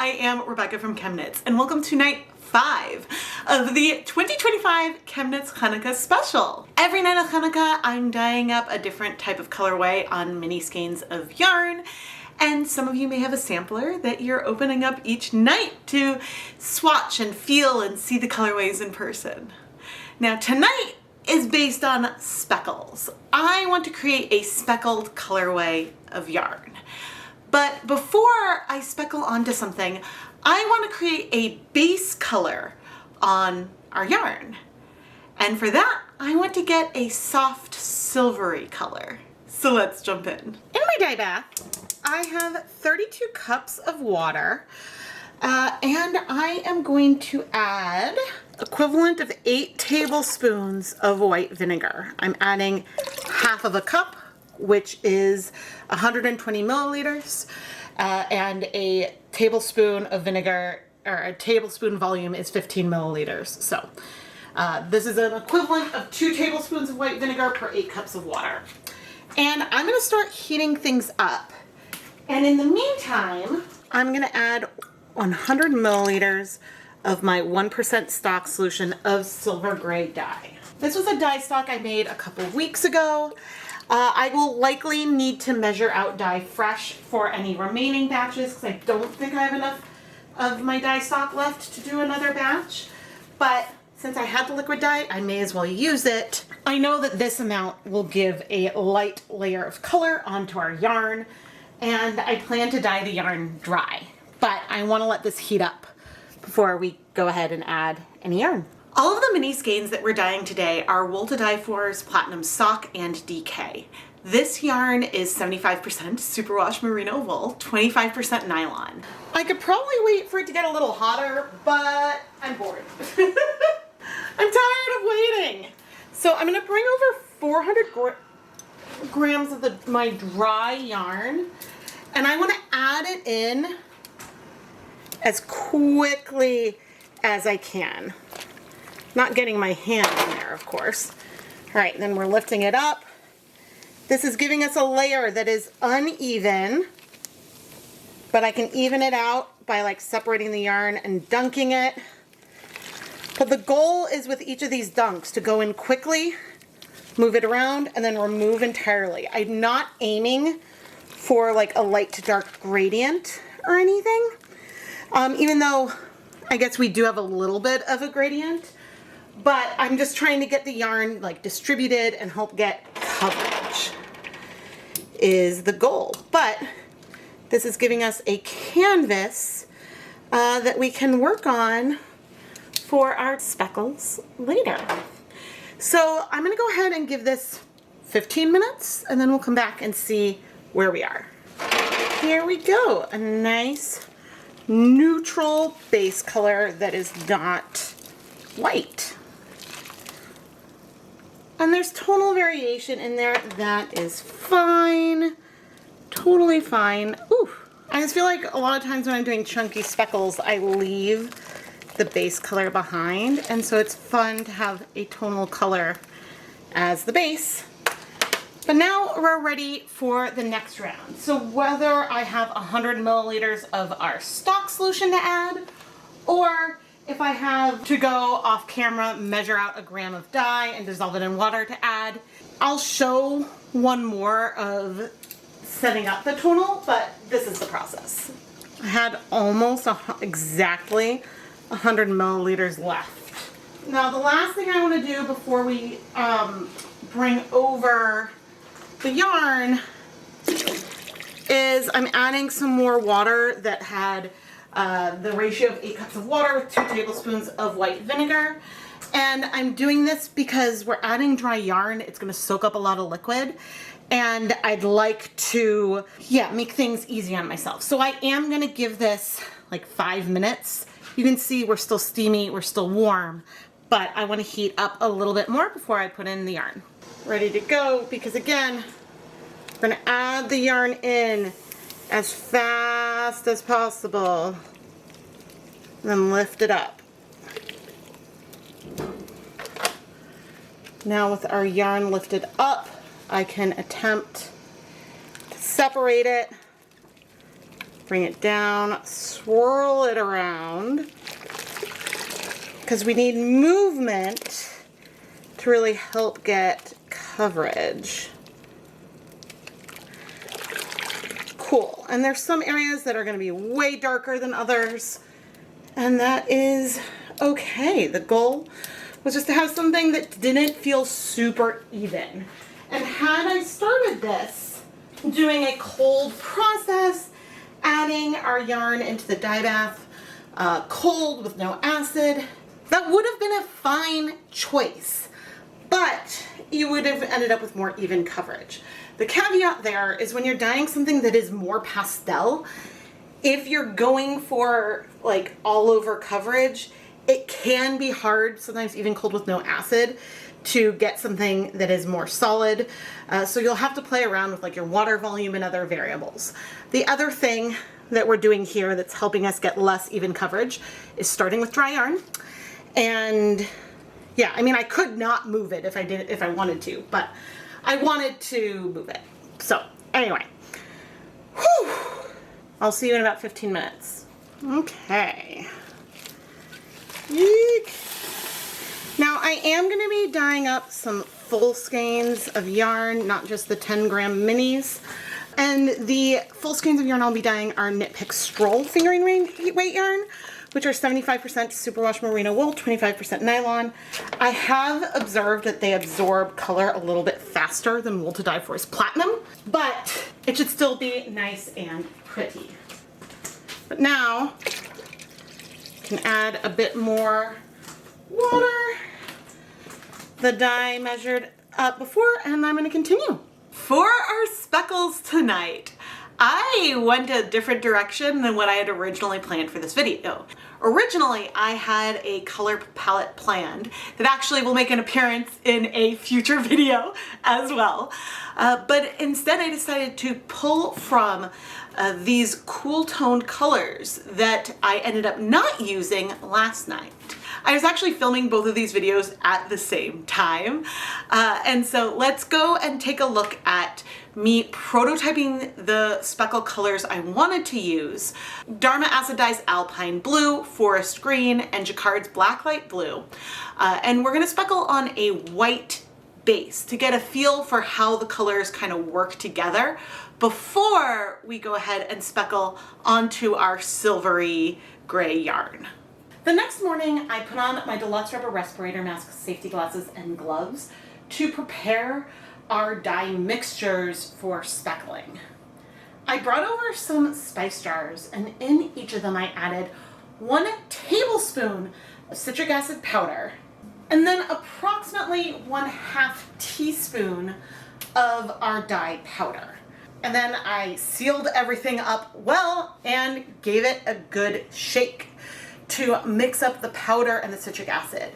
I am Rebecca from ChemKnits, and welcome to night 5 of the 2025 ChemKnits Chanukah special. Every night of Chanukah, I'm dyeing up a different type of colorway on mini skeins of yarn, and some of you may have a sampler that you're opening up each night to swatch and feel and see the colorways in person. Now tonight is based on Speckles. I want to create a speckled colorway of yarn. But before I speckle onto something, I want to create a base color on our yarn. And for that, I want to get a soft silvery color. So let's jump in. In my dye bath, I have 32 cups of water, and I am going to add equivalent of 8 tablespoons of white vinegar. I'm adding half of a cup, which is 120 milliliters, and a tablespoon of vinegar, or a tablespoon volume is 15 milliliters. So this is an equivalent of 2 tablespoons of white vinegar per 8 cups of water. And I'm going to start heating things up. And in the meantime, I'm going to add 100 milliliters of my 1% stock solution of silver gray dye. This was a dye stock I made a couple of weeks ago. I will likely need to measure out dye fresh for any remaining batches because I don't think I have enough of my dye stock left to do another batch. But since I had the liquid dye, I may as well use it. I know that this amount will give a light layer of color onto our yarn, and I plan to dye the yarn dry. But I want to let this heat up before we go ahead and add any yarn. All of the mini skeins that we're dyeing today are Wool to Dye For's Platinum Sock and DK. This yarn is 75% superwash merino wool, 25% nylon. I could probably wait for it to get a little hotter, but I'm bored. I'm tired of waiting. So I'm gonna bring over 400 grams of my dry yarn, and I wanna add it in as quickly as I can. Not getting my hand in there, of course. All right, then we're lifting it up. This is giving us a layer that is uneven, but I can even it out by like separating the yarn and dunking it. But the goal is with each of these dunks to go in quickly, move it around, and then remove entirely. I'm not aiming for like a light to dark gradient or anything, even though I guess we do have a little bit of a gradient. But I'm just trying to get the yarn like distributed and help get coverage is the goal. But this is giving us a canvas that we can work on for our speckles later. So I'm gonna go ahead and give this 15 minutes and then we'll come back and see where we are. Here we go, a nice neutral base color that is not white. And there's tonal variation in there. That is fine. Totally fine. Ooh. I just feel like a lot of times when I'm doing chunky speckles, I leave the base color behind. And so it's fun to have a tonal color as the base. But now we're ready for the next round. So whether I have 100 milliliters of our stock solution to add, or if I have to go off camera, measure out a gram of dye and dissolve it in water to add, I'll show one more of setting up the tonal, but this is the process. I had almost exactly 100 milliliters left. Now the last thing I want to do before we bring over the yarn is I'm adding some more water that had the ratio of 8 cups of water with 2 tablespoons of white vinegar. And I'm doing this because we're adding dry yarn. It's going to soak up a lot of liquid. And I'd like to, make things easy on myself. So I am going to give this like 5 minutes. You can see we're still steamy, we're still warm, but I want to heat up a little bit more before I put in the yarn. Ready to go, because again, we're going to add the yarn in as fast as possible, and then lift it up. Now with our yarn lifted up, I can attempt to separate it Bring it down, swirl it around, because we need movement to really help get coverage. Cool. And there's some areas that are going to be way darker than others, and that is okay. The goal was just to have something that didn't feel super even. And had I started this doing a cold process, adding our yarn into the dye bath cold with no acid, that would have been a fine choice, but you would have ended up with more even coverage. The caveat there is when you're dyeing something that is more pastel, if you're going for like all over coverage, it can be hard, sometimes even cold with no acid, to get something that is more solid. So you'll have to play around with like your water volume and other variables. The other thing that we're doing here that's helping us get less even coverage is starting with dry yarn. And yeah, I mean, I could not move it if I wanted to, but I wanted to move it. So anyway, whew, I'll see you in about 15 minutes. Okay. Eek. Now I am going to be dyeing up some full skeins of yarn, not just the 10-gram minis. And the full skeins of yarn I'll be dyeing are Knit Pick Stroll fingering weight yarn, which are 75% superwash merino wool, 25% nylon. I have observed that they absorb color a little bit faster than Wool to Dye For's Platinum, but it should still be nice and pretty. But now, you can add a bit more water. The dye measured up before, and I'm going to continue. For our speckles tonight, I went a different direction than what I had originally planned for this video. Originally, I had a color palette planned that actually will make an appearance in a future video as well. But instead I decided to pull from these cool toned colors that I ended up not using last night. I was actually filming both of these videos at the same time. And so let's go and take a look at me prototyping the speckle colors I wanted to use. Dharma Acid Dye's Alpine Blue, Forest Green, and Jacquard's Blacklight Blue. And we're gonna speckle on a white base to get a feel for how the colors kind of work together before we go ahead and speckle onto our silvery gray yarn. The next morning, I put on my deluxe rubber respirator mask, safety glasses, and gloves to prepare our dye mixtures for speckling. I brought over some spice jars, and in each of them I added 1 tablespoon of citric acid powder, and then approximately 1/2 teaspoon of our dye powder. And then I sealed everything up well and gave it a good shake to mix up the powder and the citric acid.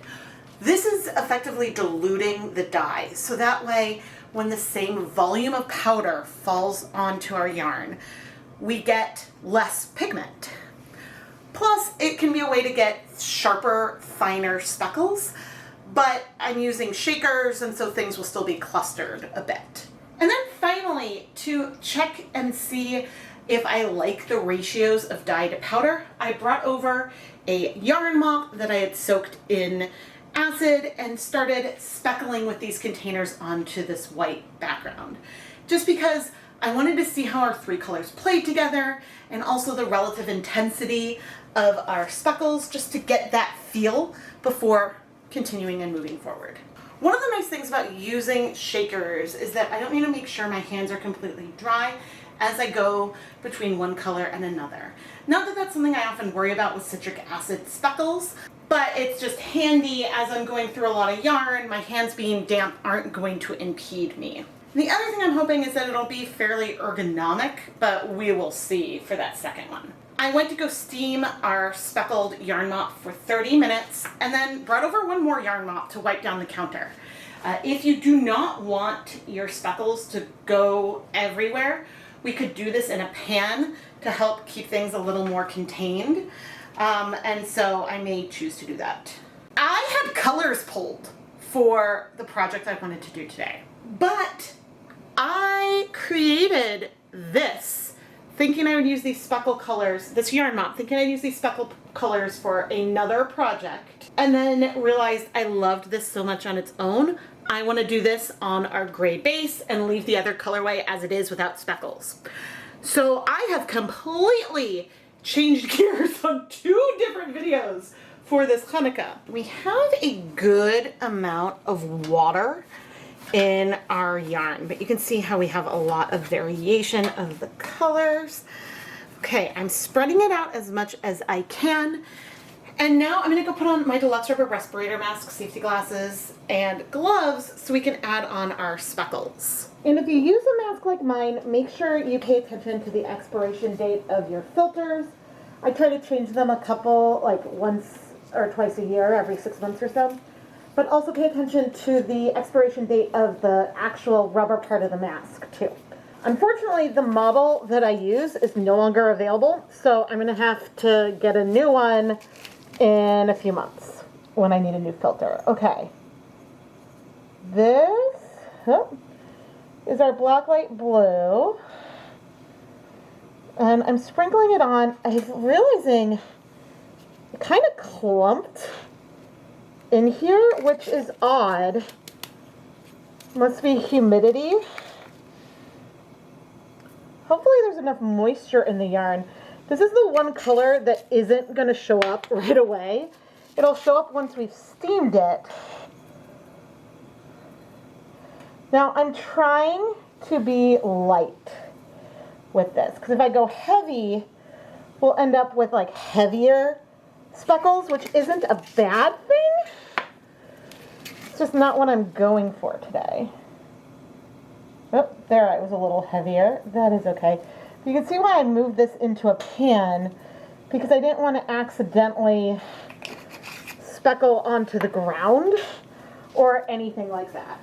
This is effectively diluting the dye, so that way when the same volume of powder falls onto our yarn, we get less pigment. Plus, it can be a way to get sharper, finer speckles, but I'm using shakers, and so things will still be clustered a bit. And then finally, to check and see if I like the ratios of dye to powder, I brought over a yarn mop that I had soaked in acid and started speckling with these containers onto this white background. Just because I wanted to see how our 3 colors played together and also the relative intensity of our speckles, just to get that feel before continuing and moving forward. One of the nice things about using shakers is that I don't need to make sure my hands are completely dry as I go between one color and another. Not that that's something I often worry about with citric acid speckles, but it's just handy as I'm going through a lot of yarn. My hands being damp aren't going to impede me. The other thing I'm hoping is that it'll be fairly ergonomic, but we will see for that second one. I went to go steam our speckled yarn mop for 30 minutes and then brought over one more yarn mop to wipe down the counter. If you do not want your speckles to go everywhere, we could do this in a pan to help keep things a little more contained. And so I may choose to do that. I had colors pulled for the project I wanted to do today, but I created this thinking I would use these speckle colors, this yarn mop, thinking I'd use these speckle colors for another project, and then realized I loved this so much on its own. I want to do this on our gray base and leave the other colorway as it is without speckles. So I have completely changed gears on 2 different videos for this Chanukah. We have a good amount of water in our yarn, but you can see how we have a lot of variation of the colors. Okay, I'm spreading it out as much as I can. And now I'm gonna go put on my deluxe rubber respirator mask, safety glasses, and gloves so we can add on our speckles. And if you use a mask like mine, make sure you pay attention to the expiration date of your filters. I try to change them a couple, like once or twice a year, every 6 months or so. But also pay attention to the expiration date of the actual rubber part of the mask too. Unfortunately, the model that I use is no longer available, so I'm gonna have to get a new one in a few months when I need a new filter. Okay. This is our blacklight blue. And I'm sprinkling it on. I'm realizing it kind of clumped in here, which is odd. Must be humidity. Hopefully there's enough moisture in the yarn. This is the one color that isn't going to show up right away. It'll show up once we've steamed it. Now I'm trying to be light with this, because if I go heavy, we'll end up with like heavier speckles, which isn't a bad thing. It's just not what I'm going for today. Oh, there, I was a little heavier. That is okay. You can see why I moved this into a pan, because I didn't want to accidentally speckle onto the ground or anything like that.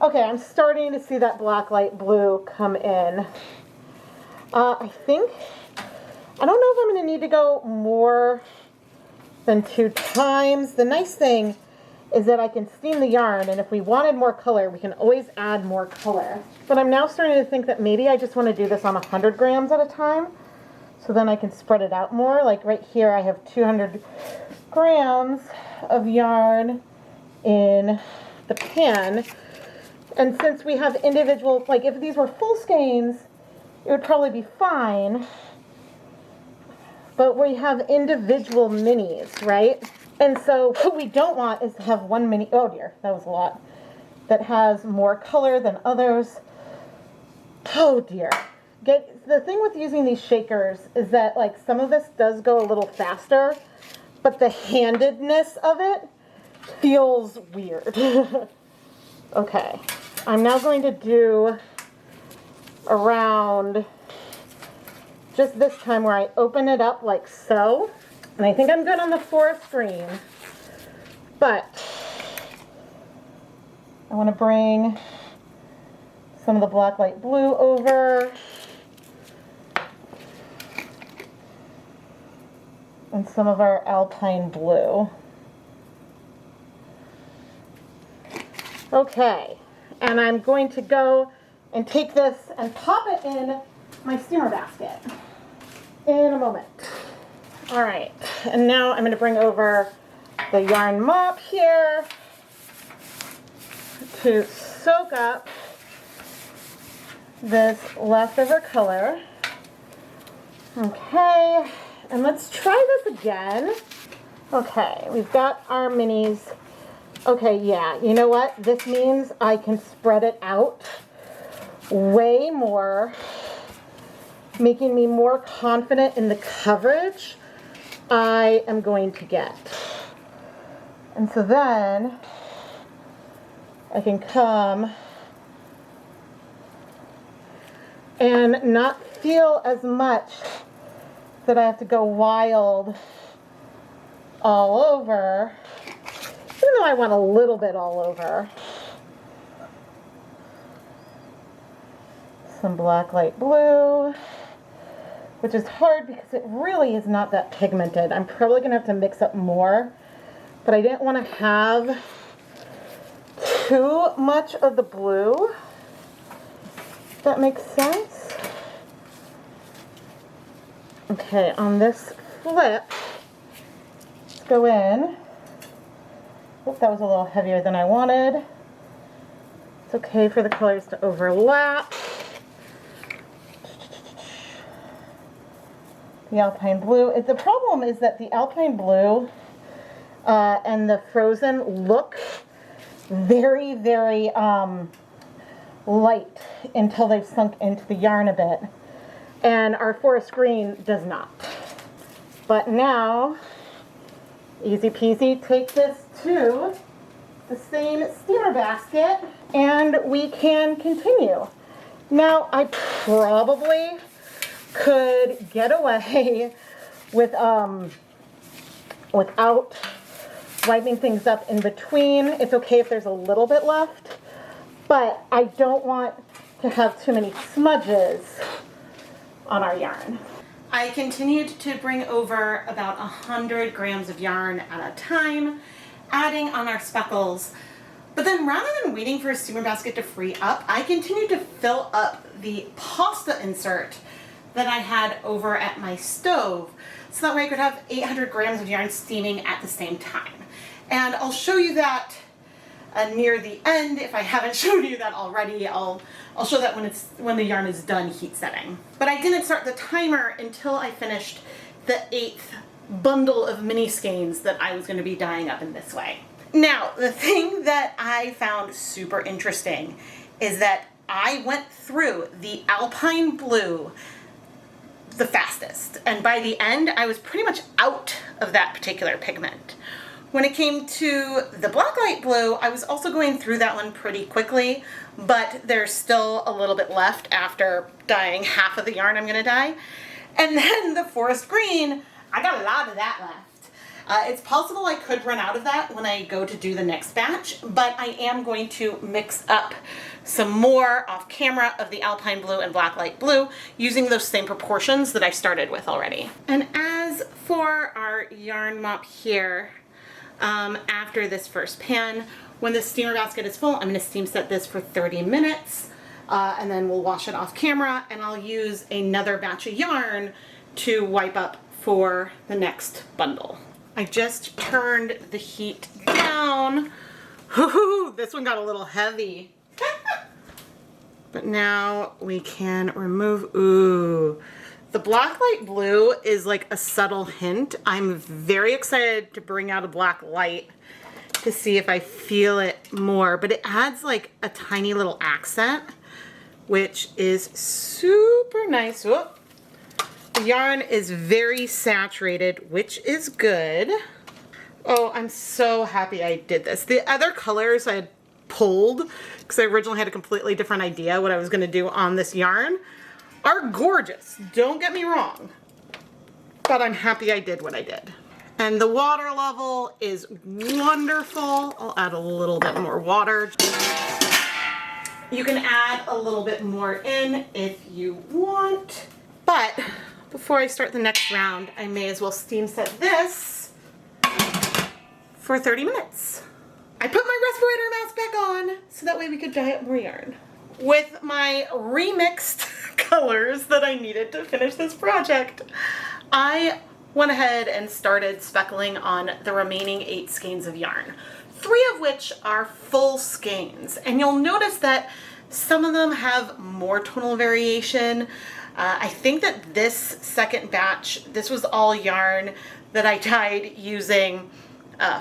Okay, I'm starting to see that blacklight blue come in. I don't know if I'm going to need to go more than 2 times. The nice thing is that I can steam the yarn, and if we wanted more color, we can always add more color. But I'm now starting to think that maybe I just want to do this on 100 grams at a time, so then I can spread it out more. Like right here, I have 200 grams of yarn in the pan. And since we have individual, like if these were full skeins, it would probably be fine. But we have individual minis, right? And so what we don't want is to have one mini, oh dear, that was a lot, that has more color than others. Oh dear. The thing with using these shakers is that like some of this does go a little faster, but the handedness of it feels weird. Okay, I'm now going to do around just this time where I open it up like so. And I think I'm good on the forest green, but I want to bring some of the blacklight blue over and some of our Alpine blue. Okay, and I'm going to go and take this and pop it in my steamer basket in a moment. All right, and now I'm going to bring over the yarn mop here to soak up this leftover color. Okay, and let's try this again. Okay, we've got our minis. Okay, yeah, you know what? This means I can spread it out way more, making me more confident in the coverage I am going to get. And so then I can come and not feel as much that I have to go wild all over, even though I want a little bit all over. Some blacklight blue, which is hard because it really is not that pigmented. I'm probably going to have to mix up more, but I didn't want to have too much of the blue. If that makes sense. Okay, on this flip, let's go in. Oop, that was a little heavier than I wanted. It's okay for the colors to overlap. The Alpine blue. The problem is that the Alpine blue and the frozen look very, very light until they've sunk into the yarn a bit. And our forest green does not. But now, easy peasy, take this to the same steamer basket and we can continue. Now, I probably could get away with without wiping things up in between. It's okay if there's a little bit left, but I don't want to have too many smudges on our yarn. I continued to bring over about 100 grams of yarn at a time, adding on our speckles. But then rather than waiting for a steamer basket to free up, I continued to fill up the pasta insert that I had over at my stove, so that way I could have 800 grams of yarn steaming at the same time. And I'll show you that near the end. If I haven't showed you that already, I'll show that when the yarn is done heat setting. But I didn't start the timer until I finished the 8th bundle of mini skeins that I was going to be dyeing up in this way. Now, the thing that I found super interesting is that I went through the Alpine blue the fastest, and by the end I was pretty much out of that particular pigment. When it came to the blacklight blue, I was also going through that one pretty quickly, but there's still a little bit left after dyeing half of the yarn I'm going to dye. And then the forest green, I got a lot of that left. It's possible I could run out of that when I go to do the next batch, but I am going to mix up some more off camera of the Alpine blue and blacklight blue using those same proportions that I started with already. And as for our yarn mop here, after this first pan, when the steamer basket is full, I'm going to steam set this for 30 minutes and then we'll wash it off camera, and I'll use another batch of yarn to wipe up for the next bundle. I just turned the heat down. Woohoo! This one got a little heavy. But now we can remove, ooh. The blacklight blue is like a subtle hint. I'm very excited to bring out a black light to see if I feel it more, but it adds like a tiny little accent, which is super nice. Whoop. The yarn is very saturated, which is good. Oh, I'm so happy I did this. The other colors I had pulled, because I originally had a completely different idea what I was going to do on this yarn, are gorgeous. Don't get me wrong. But I'm happy I did what I did. And the water level is wonderful. I'll add a little bit more water. You can add a little bit more in if you want. But before I start the next round, I may as well steam set this for 30 minutes. I put my respirator mask back on so that way we could dye up more yarn. With my remixed colors that I needed to finish this project, I went ahead and started speckling on the remaining 8 skeins of yarn, 3 of which are full skeins. And you'll notice that some of them have more tonal variation. I think that this second batch, this was all yarn that I dyed using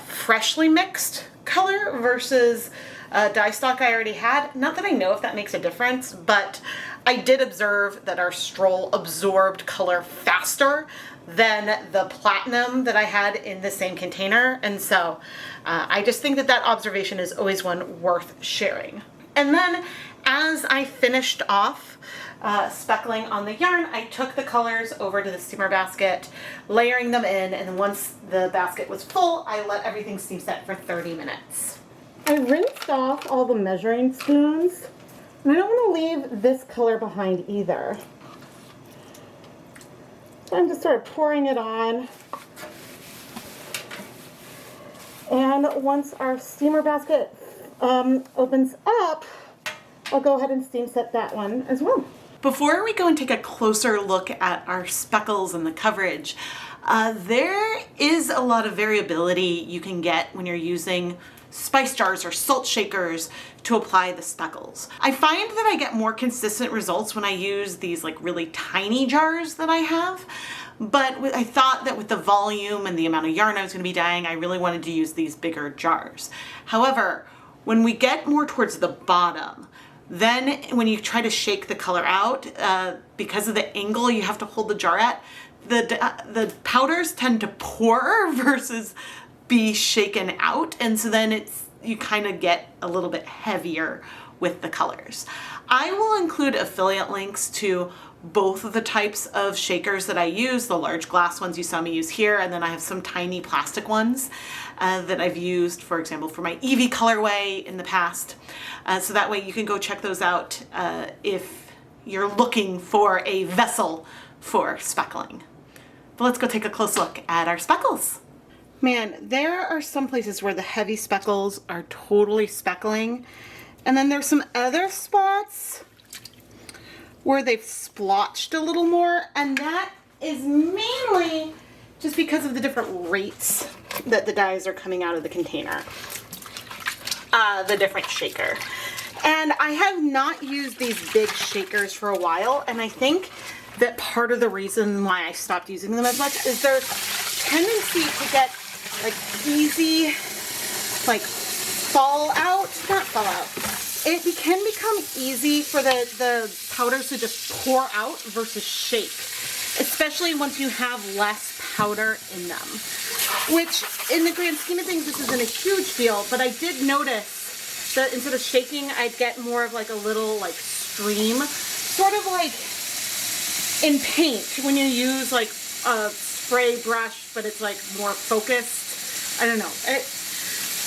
freshly mixed color versus dye stock I already had. Not that I know if that makes a difference, but I did observe that our stroll absorbed color faster than the platinum that I had in the same container. And so I just think that that observation is always one worth sharing. And then as I finished off speckling on the yarn, I took the colors over to the steamer basket, layering them in, and once the basket was full, I let everything steam set for 30 minutes. I rinsed off all the measuring spoons, and I don't want to leave this color behind either. So I'm just sort of pouring it on. And once our steamer basket opens up, I'll go ahead and steam set that one as well. Before we go and take a closer look at our speckles and the coverage, there is a lot of variability you can get when you're using spice jars or salt shakers to apply the speckles. I find that I get more consistent results when I use these like really tiny jars that I have, but I thought that with the volume and the amount of yarn I was going to be dyeing, I really wanted to use these bigger jars. However, when we get more towards the bottom, then when you try to shake the color out, because of the angle you have to hold the jar at, the powders tend to pour versus be shaken out, and so then you kind of get a little bit heavier with the colors. I will include affiliate links to both of the types of shakers that I use, the large glass ones you saw me use here, and then I have some tiny plastic ones that I've used, for example, for my Eevee colorway in the past. So that way you can go check those out if you're looking for a vessel for speckling. But let's go take a close look at our speckles. Man, there are some places where the heavy speckles are totally speckling, and then there's some other spots where they've splotched a little more, and that is mainly just because of the different rates that the dyes are coming out of the container, the different shaker. And I have not used these big shakers for a while, and I think that part of the reason why I stopped using them as much is their tendency to get like easy, like not fall out. It can become easy for the powders to just pour out versus shake, especially once you have less powder in them. Which, in the grand scheme of things, this isn't a huge deal, but I did notice that instead of shaking, I'd get more of like a little like stream, sort of like in paint when you use like a spray brush, but it's like more focused. I don't know.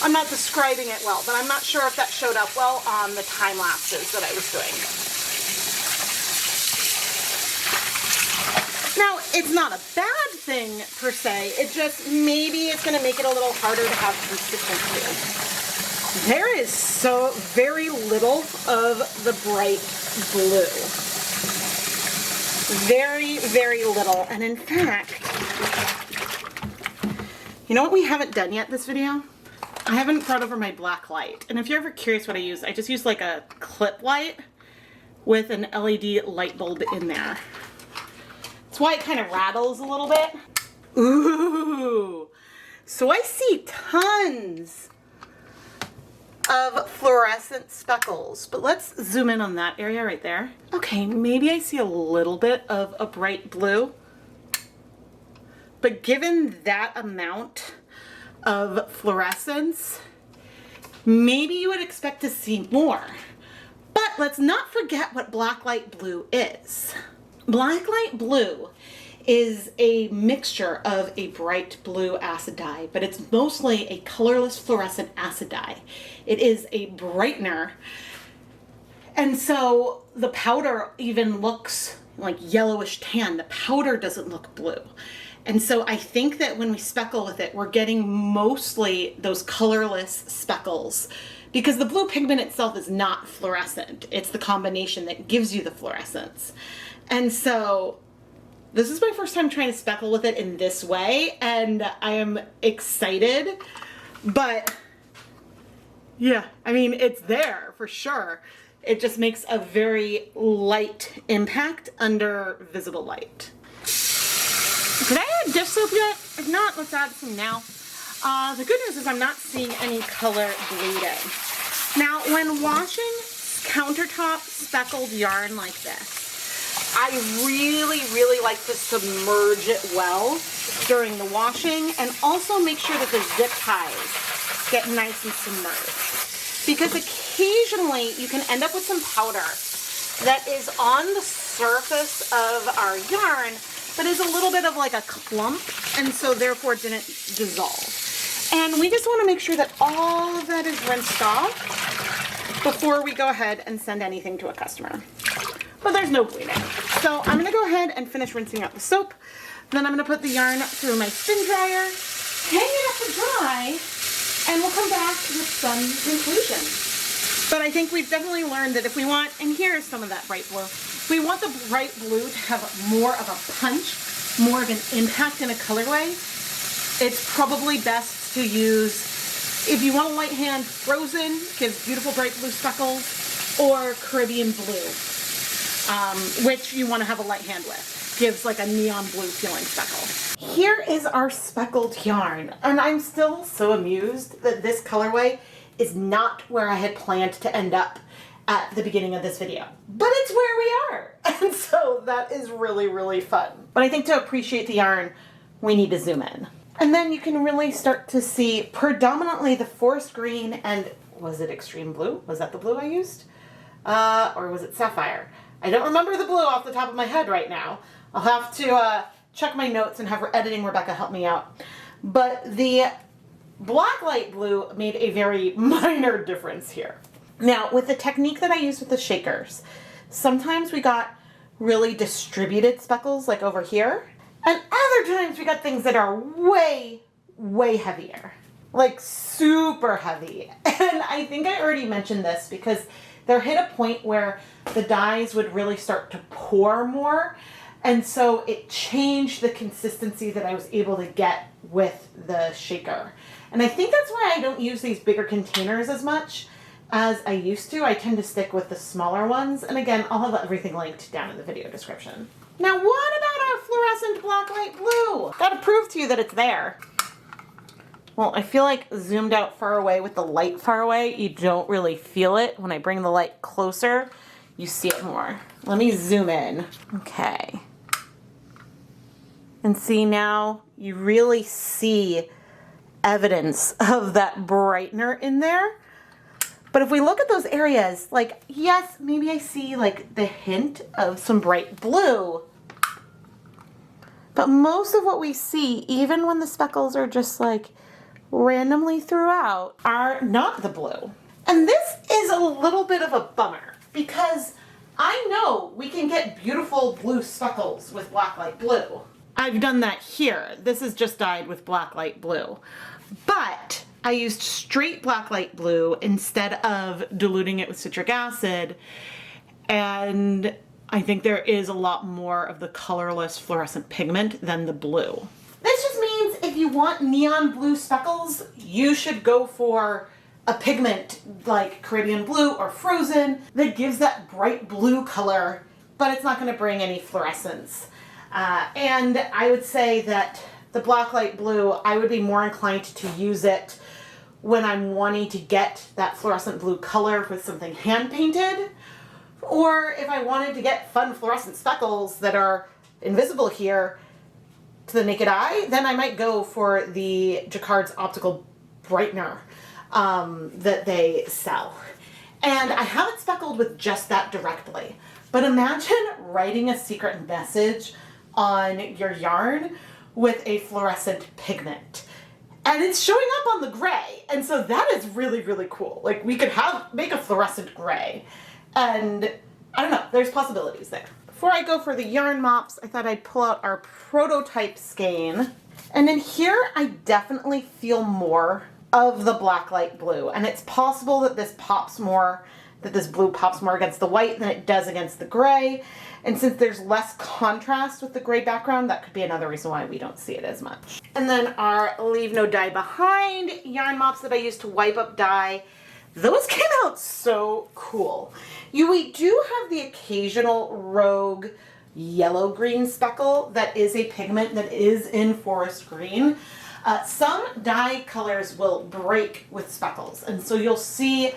I'm not describing it well, but I'm not sure if that showed up well on the time lapses that I was doing. Now, it's not a bad thing per se. It just, maybe it's going to make it a little harder to have consistency. There is so very little of the bright blue. Very, very little. And in fact, you know what we haven't done yet this video? I haven't brought over my black light. And if you're ever curious what I use, I just use like a clip light with an LED light bulb in there. That's why it kind of rattles a little bit. Ooh, so I see tons of fluorescent speckles, but let's zoom in on that area right there. Okay, maybe I see a little bit of a bright blue, but given that amount of fluorescence, maybe you would expect to see more. But let's not forget what blacklight blue is. Blacklight blue is a mixture of a bright blue acid dye, but it's mostly a colorless fluorescent acid dye. It is a brightener, and so the powder even looks like yellowish tan. The powder doesn't look blue. And so I think that when we speckle with it, we're getting mostly those colorless speckles, because the blue pigment itself is not fluorescent. It's the combination that gives you the fluorescence. And so this is my first time trying to speckle with it in this way, and I am excited, but yeah, I mean, it's there for sure. It just makes a very light impact under visible light. Did I add dish soap yet? If not, let's add some now. The good news is I'm not seeing any color bleeding. Now, when washing countertop speckled yarn like this, I really, really like to submerge it well during the washing, and also make sure that the zip ties get nice and submerged. Because occasionally you can end up with some powder that is on the surface of our yarn, but is a little bit of like a clump, and so therefore didn't dissolve. And we just want to make sure that all of that is rinsed off before we go ahead and send anything to a customer. But there's no bleeding. So I'm going to go ahead and finish rinsing out the soap. Then I'm going to put the yarn through my spin dryer, hang it up to dry, and we'll come back with some conclusions. But I think we've definitely learned that if we want, and here's some of that bright blue, if we want the bright blue to have more of a punch, more of an impact in a colorway, it's probably best to use, if you want a light hand, Frozen gives beautiful bright blue speckles, or Caribbean blue, which you want to have a light hand with. Gives like a neon blue feeling speckle. Here is our speckled yarn, and I'm still so amused that this colorway is not where I had planned to end up at the beginning of this video, but it's where we are. And so that is really, really fun. But I think to appreciate the yarn, we need to zoom in. And then you can really start to see predominantly the forest green and, was it extreme blue? Was that the blue I used? Or was it sapphire? I don't remember the blue off the top of my head right now. I'll have to check my notes and have editing Rebecca help me out. But the blacklight blue made a very minor difference here. Now, with the technique that I used with the shakers, sometimes we got really distributed speckles like over here, and other times we got things that are way, way heavier, like super heavy. And I think I already mentioned this because there hit a point where the dyes would really start to pour more, and so it changed the consistency that I was able to get with the shaker. And I think that's why I don't use these bigger containers as much as I used to. I tend to stick with the smaller ones. And again, I'll have everything linked down in the video description. Now, what about our fluorescent blacklight blue? Gotta prove to you that it's there. Well, I feel like zoomed out far away with the light far away, you don't really feel it. When I bring the light closer, you see it more. Let me zoom in. Okay. And see, now you really see evidence of that brightener in there. But if we look at those areas, like, yes, maybe I see like the hint of some bright blue, but most of what we see, even when the speckles are just like randomly throughout, are not the blue. And this is a little bit of a bummer because I know we can get beautiful blue speckles with blacklight blue. I've done that here. This is just dyed with blacklight blue. But I used straight blacklight blue instead of diluting it with citric acid. And I think there is a lot more of the colorless fluorescent pigment than the blue. This just means if you want neon blue speckles, you should go for a pigment like Caribbean blue or Frozen that gives that bright blue color, but it's not going to bring any fluorescence. And I would say that the blacklight blue, I would be more inclined to use it when I'm wanting to get that fluorescent blue color with something hand painted, or if I wanted to get fun fluorescent speckles that are invisible here to the naked eye, then I might go for the Jacquard's optical brightener that they sell. And I haven't speckled with just that directly, but imagine writing a secret message on your yarn with a fluorescent pigment. And it's showing up on the gray. And so that is really, really cool. Like we could make a fluorescent gray. And I don't know, there's possibilities there. Before I go for the yarn mops, I thought I'd pull out our prototype skein. And in here, I definitely feel more of the blacklight blue. And it's possible that this blue pops more against the white than it does against the gray. And since there's less contrast with the gray background, that could be another reason why we don't see it as much. And then our Leave No Dye Behind yarn mops that I used to wipe up dye, those came out so cool. We do have the occasional rogue yellow-green speckle that is a pigment that is in forest green. Some dye colors will break with speckles, and so you'll see,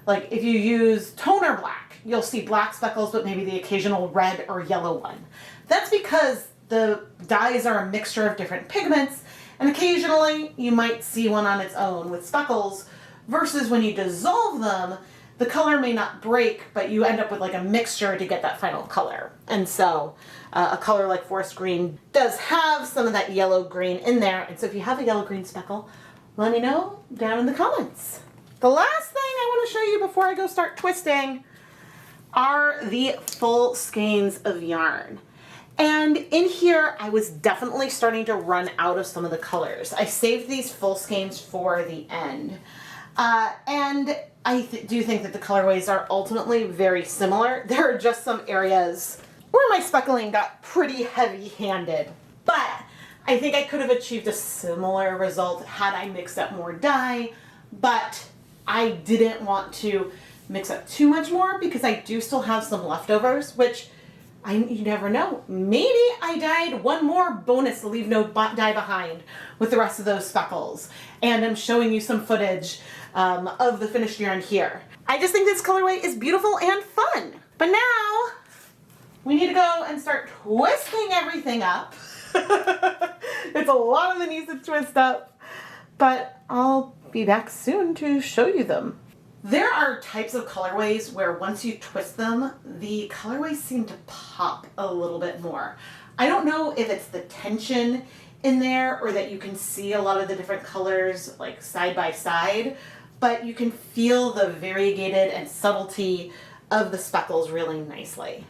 like if you use toner black, you'll see black speckles, but maybe the occasional red or yellow one. That's because the dyes are a mixture of different pigments, and occasionally you might see one on its own with speckles, versus when you dissolve them, the color may not break, but you end up with like a mixture to get that final color. And so a color like forest green does have some of that yellow green in there. And so if you have a yellow green speckle, let me know down in the comments. The last thing I want to show you before I go start twisting are the full skeins of yarn. And in here, I was definitely starting to run out of some of the colors. I saved these full skeins for the end. And I do think that the colorways are ultimately very similar. There are just some areas where my speckling got pretty heavy-handed, but I think I could have achieved a similar result had I mixed up more dye, but I didn't want to mix up too much more because I do still have some leftovers, which you never know. Maybe I dyed one more bonus leave no dye behind with the rest of those speckles. And I'm showing you some footage of the finished yarn here. I just think this colorway is beautiful and fun. But now we need to go and start twisting everything up. It's a lot of the needs to twist up, but I'll be back soon to show you them. There are types of colorways where once you twist them, the colorways seem to pop a little bit more. I don't know if it's the tension in there or that you can see a lot of the different colors like side by side, but you can feel the variegated and subtlety of the speckles really nicely.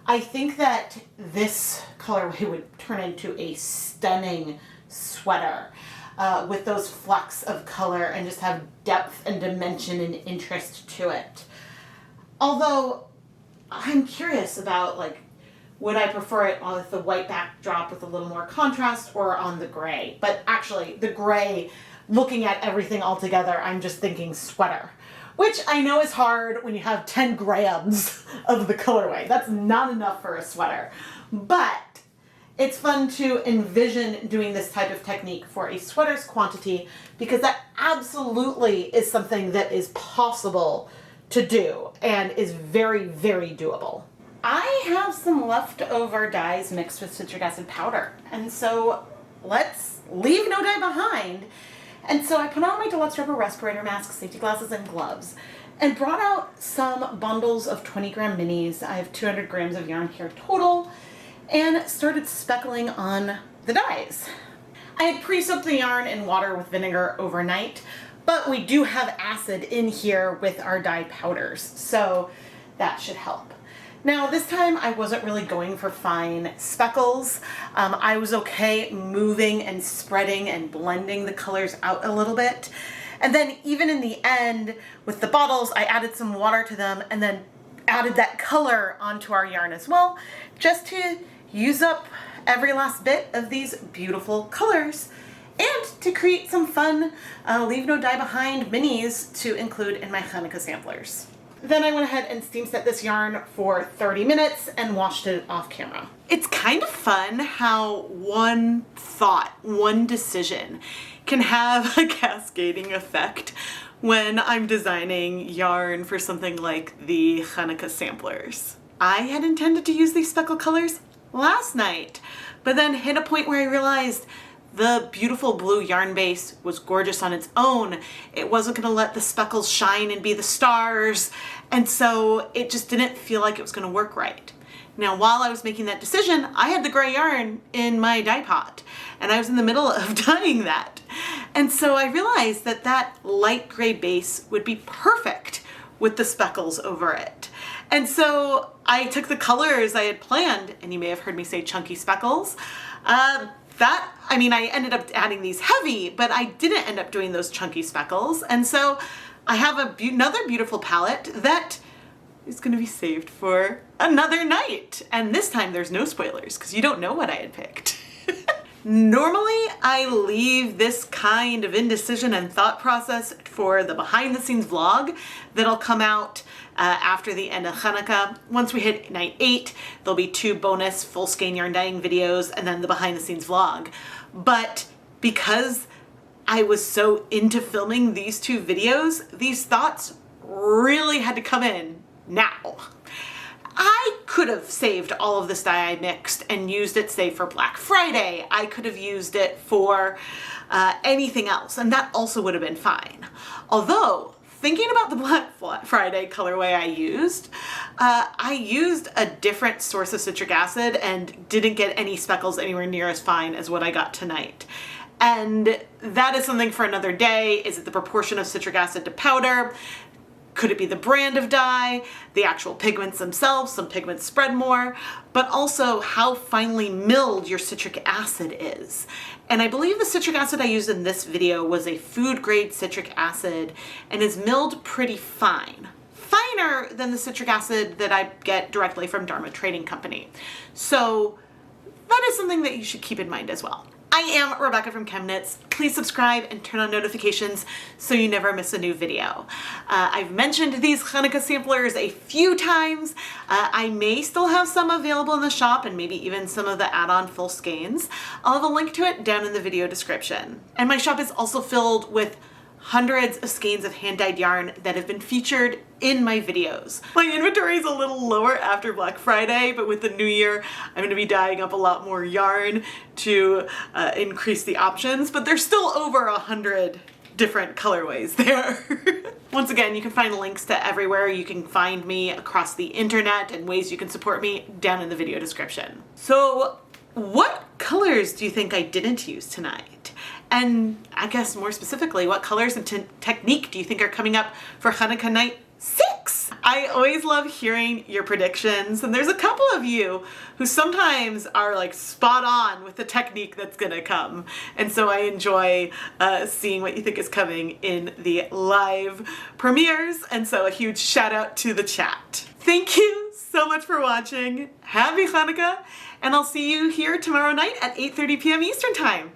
I think that this colorway would turn into a stunning sweater with those flecks of color and just have depth and dimension and interest to it. Although I'm curious about, like, would I prefer it with the white backdrop with a little more contrast or on the gray? But actually the gray, looking at everything all together, I'm just thinking sweater, which I know is hard when you have 10 grams of the colorway. That's not enough for a sweater, but it's fun to envision doing this type of technique for a sweater's quantity because that absolutely is something that is possible to do and is very, very doable. I have some leftover dyes mixed with citric acid powder, and so let's leave no dye behind. And so I put on my deluxe rubber respirator mask, safety glasses, and gloves, and brought out some bundles of 20-gram minis. I have 200 grams of yarn here total, and started speckling on the dyes. I had pre-soaked the yarn in water with vinegar overnight, but we do have acid in here with our dye powders, so that should help. Now this time I wasn't really going for fine speckles. I was okay moving and spreading and blending the colors out a little bit. And then even in the end with the bottles, I added some water to them and then added that color onto our yarn as well, just to use up every last bit of these beautiful colors and to create some fun leave no dye behind minis to include in my Chanukah samplers. Then I went ahead and steam set this yarn for 30 minutes and washed it off camera. It's kind of fun how one thought, one decision can have a cascading effect when I'm designing yarn for something like the Chanukah samplers. I had intended to use these speckle colors last night, but then hit a point where I realized the beautiful blue yarn base was gorgeous on its own. It wasn't gonna let the speckles shine and be the stars, and so it just didn't feel like it was gonna work right. Now, while I was making that decision, I had the gray yarn in my dye pot, and I was in the middle of dyeing that. And so I realized that that light gray base would be perfect with the speckles over it. And so I took the colors I had planned, and you may have heard me say chunky speckles. I ended up adding these heavy, but I didn't end up doing those chunky speckles. And so I have another beautiful palette that is going to be saved for another night. And this time there's no spoilers because you don't know what I had picked. Normally I leave this kind of indecision and thought process for the behind the scenes vlog that'll come out after the end of Chanukah. Once we hit night 8, there'll be 2 bonus full skein yarn dyeing videos and then the behind the scenes vlog. But because I was so into filming these 2 videos, these thoughts really had to come in now. I could have saved all of this dye I mixed and used it, say, for Black Friday. I could have used it for anything else, and that also would have been fine. Although, thinking about the Black Friday colorway I used a different source of citric acid and didn't get any speckles anywhere near as fine as what I got tonight. And that is something for another day. Is it the proportion of citric acid to powder? Could it be the brand of dye, the actual pigments themselves, some pigments spread more, but also how finely milled your citric acid is. And I believe the citric acid I used in this video was a food grade citric acid and is milled pretty fine. Finer than the citric acid that I get directly from Dharma Trading Company. So that is something that you should keep in mind as well. I am Rebecca from ChemKnits. Please subscribe and turn on notifications so you never miss a new video. I've mentioned these Chanukah samplers a few times. I may still have some available in the shop and maybe even some of the add-on full skeins. I'll have a link to it down in the video description. And my shop is also filled with hundreds of skeins of hand-dyed yarn that have been featured in my videos. My inventory is a little lower after Black Friday, but with the new year, I'm going to be dyeing up a lot more yarn to increase the options, but there's still over 100 different colorways there. Once again, you can find links to everywhere you can find me across the internet and ways you can support me down in the video description. So what colors do you think I didn't use tonight? And I guess more specifically, what colors and technique do you think are coming up for Chanukah Night 6? I always love hearing your predictions, and there's a couple of you who sometimes are like spot on with the technique that's gonna come. And so I enjoy seeing what you think is coming in the live premieres. And so a huge shout out to the chat. Thank you so much for watching. Happy Chanukah, and I'll see you here tomorrow night at 8:30 p.m. Eastern Time.